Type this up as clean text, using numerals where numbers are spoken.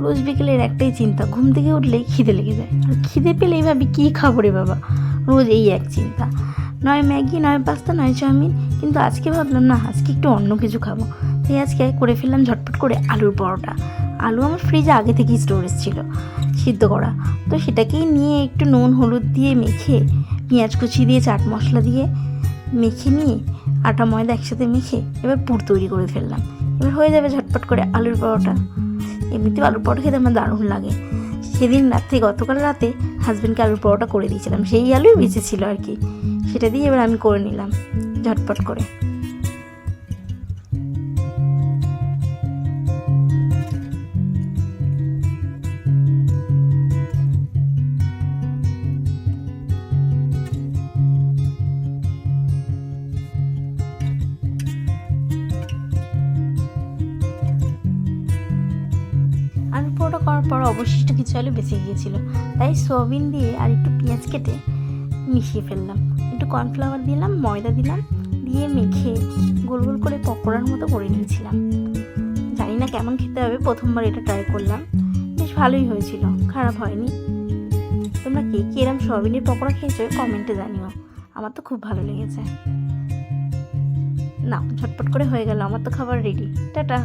রোজ বিকেলের একটাই চিন্তা, ঘুম থেকে উঠলেই খিদে লেগে যায়, আর খিদে পেলেই ভাবি কী খাবো রে বাবা, রোজ এই এক চিন্তা, নয় ম্যাগি, নয় পাস্তা, নয় চাউমিন। কিন্তু আজকে ভাবলাম না, আজকে একটু অন্য কিছু খাবো। তাই আজকে করে ফেললাম ঝটপট করে আলুর পরোটা। আলু আমার ফ্রিজে আগে থেকেই স্টোরেজ ছিল সিদ্ধ করা, তো সেটাকেই নিয়ে একটু নুন হলুদ দিয়ে মেখে, পেঁয়াজ কুচি দিয়ে, চাট মশলা দিয়ে মেখে নিয়ে, আটা ময়দা একসাথে মেখে এবার পুর তৈরি করে ফেললাম। এবার হয়ে যাবে ঝটপট করে আলুর পরোটা। এমনিতেও আলুর পরোটা খেতে আমার দারুণ লাগে। সেদিন রাত্রে, গতকাল রাতে হাজব্যান্ডকে আলুর পরোটা করে দিয়েছিলাম, সেই আলুই বেঁচেছিল আর কি, সেটা দিয়ে এবার আমি করে নিলাম ঝটপট করে। আলুর পরোটা করার পর অবশিষ্ট কিছু আলু বেঁচে গিয়েছিলো, তাই সয়াবিন দিয়ে আর একটু পেঁয়াজ কেটে মিশিয়ে ফেললাম, একটু কর্নফ্লাওয়ার দিলাম, ময়দা দিলাম, দিয়ে মেখে গোল গোল করে পকোড়ার মতো করে নিয়েছিলাম। জানি না কেমন খেতে হবে, প্রথমবার এটা ট্রাই করলাম, বেশ ভালোই হয়েছিল, খারাপ হয়নি। তোমরা কে কে এরম সয়াবিনের পকোড়া খেয়েছো কমেন্টে জানিও, আমার তো খুব ভালো লেগেছে। না, ঝটপট করে হয়ে গেল, আমার তো খাবার রেডি। টাটা।